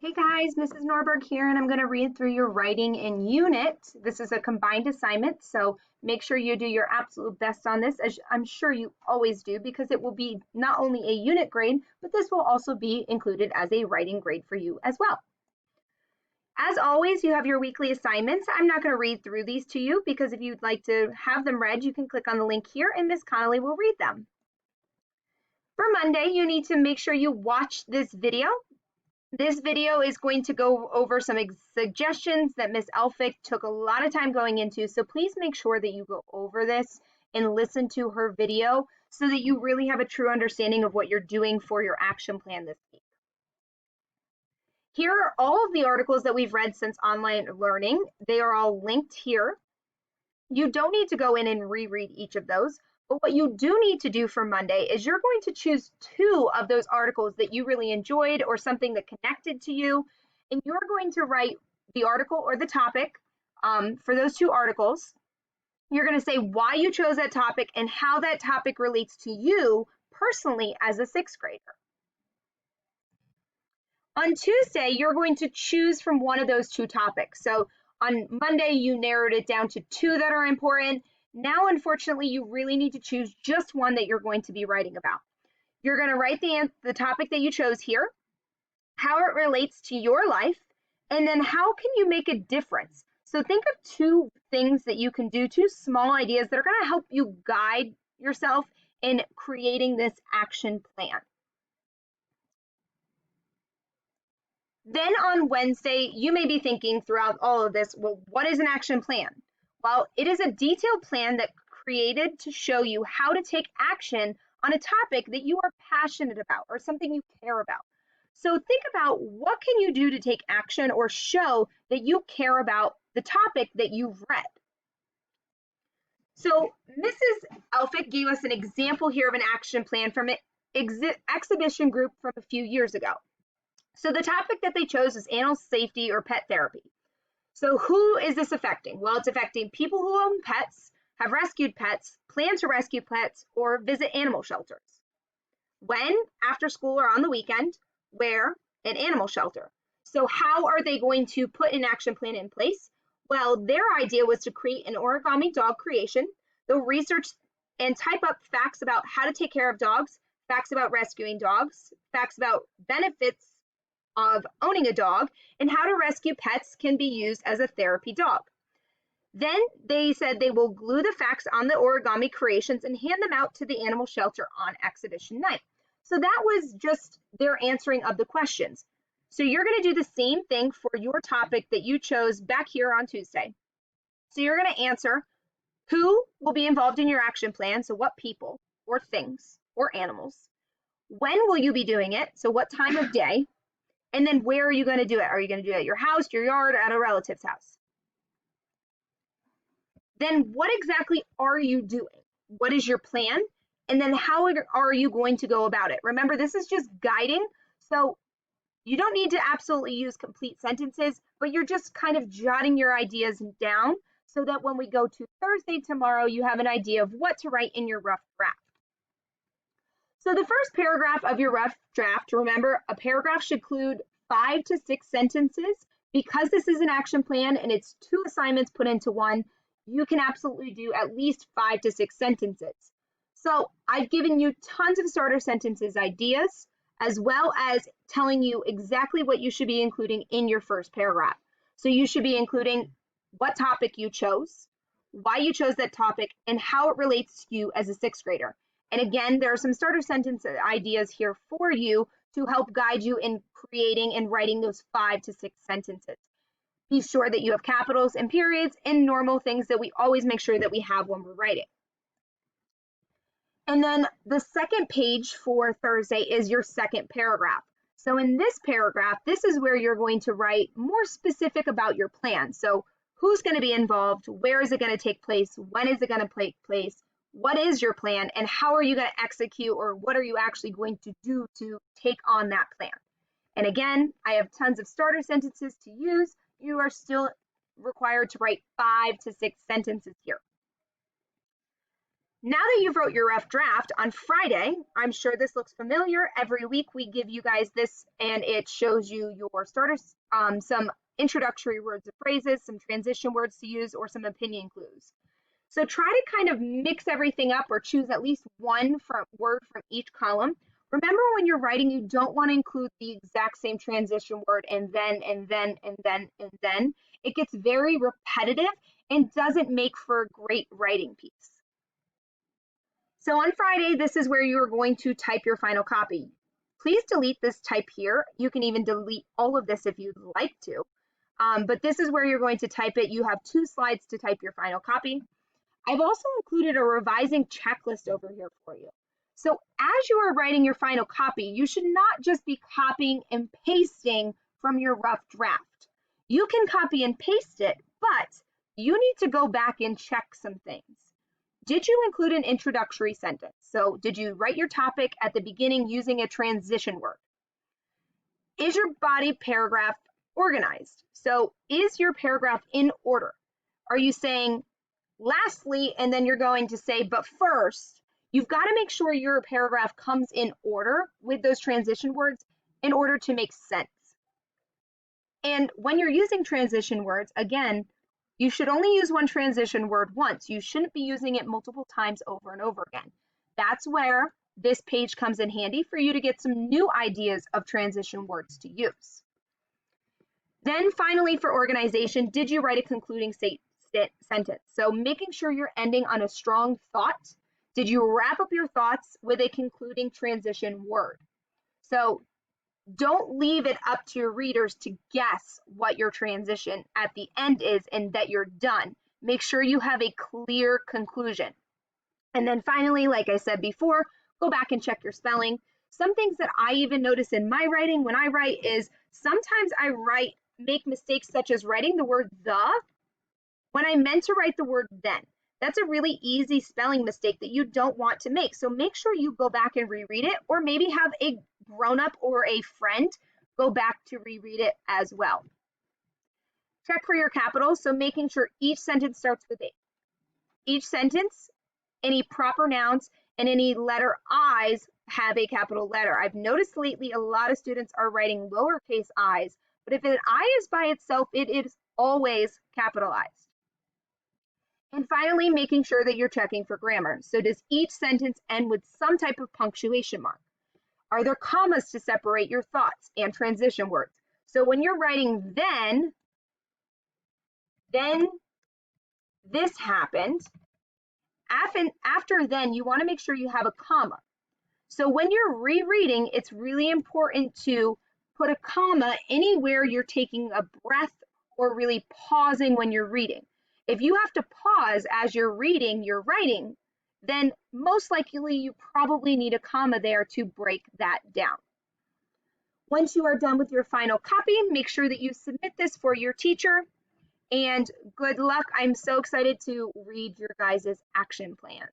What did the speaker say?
Hey guys, Mrs. Norberg here, and I'm going to read through your writing in unit. This is a combined assignment, so make sure you do your absolute best on this, as I'm sure you always do, because it will be not only a unit grade, but this will also be included as a writing grade for you as well. As always, you have your weekly assignments. I'm not going to read through these to you because if you'd like to have them read, you can click on the link here and Miss Connolly will read them. For Monday, you need to make sure you watch this video. This video is going to go over some suggestions that Miss Elphick took a lot of time going into, so please make sure that you go over this and listen to her video so that you really have a true understanding of what you're doing for your action plan this week. Here are all of the articles that we've read since online learning. They are all linked here. You don't need to go in and reread each of those. But what you do need to do for Monday is you're going to choose two of those articles that you really enjoyed or something that connected to you, and you're going to write the article or the topic for those two articles. You're going to say why you chose that topic and how that topic relates to you personally as a sixth grader. On Tuesday, you're going to choose from one of those two topics. So on Monday, you narrowed it down to two that are important. Now, unfortunately, you really need to choose just one that you're going to be writing about. You're going to write the topic that you chose here, how it relates to your life, and then how can you make a difference? So think of two things that you can do, two small ideas that are going to help you guide yourself in creating this action plan. Then on Wednesday, you may be thinking throughout all of this, well, what is an action plan? Well, it is a detailed plan that created to show you how to take action on a topic that you are passionate about or something you care about. So think about what can you do to take action or show that you care about the topic that you've read. So Mrs. Elphick gave us an example here of an action plan from an exhibition group from a few years ago. So the topic that they chose is animal safety or pet therapy. So who is this affecting? Well, it's affecting people who own pets, have rescued pets, plan to rescue pets, or visit animal shelters. When? After school or on the weekend. Where? An animal shelter. So how are they going to put an action plan in place? Well, their idea was to create an origami dog creation. They'll research and type up facts about how to take care of dogs, facts about rescuing dogs, facts about benefits of owning a dog, and how to rescue pets can be used as a therapy dog. Then they said they will glue the facts on the origami creations and hand them out to the animal shelter on exhibition night. So that was just their answering of the questions. So you're going to do the same thing for your topic that you chose back here on Tuesday. So you're going to answer who will be involved in your action plan, so what people or things or animals. When will you be doing it? So what time of day? And then where are you going to do it? Are you going to do it at your house, your yard, or at a relative's house? Then what exactly are you doing? What is your plan? And then how are you going to go about it? Remember, this is just guiding. So you don't need to absolutely use complete sentences, but you're just kind of jotting your ideas down so that when we go to Thursday tomorrow, you have an idea of what to write in your rough draft. So the first paragraph of your rough draft, remember, a paragraph should include 5 to 6 sentences. Because this is an action plan and it's two assignments put into one, you can absolutely do at least 5 to 6 sentences. So I've given you tons of starter sentences ideas, as well as telling you exactly what you should be including in your first paragraph. So you should be including what topic you chose, why you chose that topic, and how it relates to you as a sixth grader. And again, there are some starter sentence ideas here for you to help guide you in creating and writing those 5 to 6 sentences. Be sure that you have capitals and periods and normal things that we always make sure that we have when we're writing. And then the second page for Thursday is your second paragraph. So in this paragraph, this is where you're going to write more specific about your plan. So who's going to be involved? Where is it going to take place? When is it going to take place? What is your plan and how are you going to execute, or what are you actually going to do to take on that plan? And again, I have tons of starter sentences to use. You are still required to write 5 to 6 sentences here. Now that you've wrote your rough draft on Friday, I'm sure this looks familiar. Every week we give you guys this and it shows you your starters, some introductory words or phrases, some transition words to use, or some opinion clues. So try to kind of mix everything up or choose at least one word from each column. Remember, when you're writing, you don't want to include the exact same transition word and then, and then, and then, and then. It gets very repetitive and doesn't make for a great writing piece. So on Friday, this is where you are going to type your final copy. Please delete this type here. You can even delete all of this if you'd like to. But this is where you're going to type it. You have 2 slides to type your final copy. I've also included a revising checklist over here for you. So as you are writing your final copy, you should not just be copying and pasting from your rough draft. You can copy and paste it, but you need to go back and check some things. Did you include an introductory sentence? So did you write your topic at the beginning using a transition word? Is your body paragraph organized? So is your paragraph in order? Are you saying lastly, and then you're going to say, but first? You've got to make sure your paragraph comes in order with those transition words in order to make sense. And when you're using transition words, again, you should only use one transition word once. You shouldn't be using it multiple times over and over again. That's where this page comes in handy for you to get some new ideas of transition words to use. Then finally, for organization, did you write a concluding sentence? So making sure you're ending on a strong thought. Did you wrap up your thoughts with a concluding transition word? So don't leave it up to your readers to guess what your transition at the end is and that you're done. Make sure you have a clear conclusion. And then finally, like I said before, go back and check your spelling. Some things that I even notice in my writing when I write is sometimes I make mistakes such as writing the word the when I meant to write the word then. That's a really easy spelling mistake that you don't want to make. So make sure you go back and reread it, or maybe have a grown-up or a friend go back to reread it as well. Check for your capitals. So making sure each sentence starts with each sentence, any proper nouns, and any letter I's have a capital letter. I've noticed lately a lot of students are writing lowercase i's, but if an I is by itself, it is always capitalized. And finally, making sure that you're checking for grammar. So does each sentence end with some type of punctuation mark? Are there commas to separate your thoughts and transition words? So when you're writing then this happened, after then, you want to make sure you have a comma. So when you're rereading, it's really important to put a comma anywhere you're taking a breath or really pausing when you're reading. If you have to pause as you're reading your writing, then most likely you probably need a comma there to break that down. Once you are done with your final copy, make sure that you submit this for your teacher, and good luck. I'm so excited to read your guys' action plans.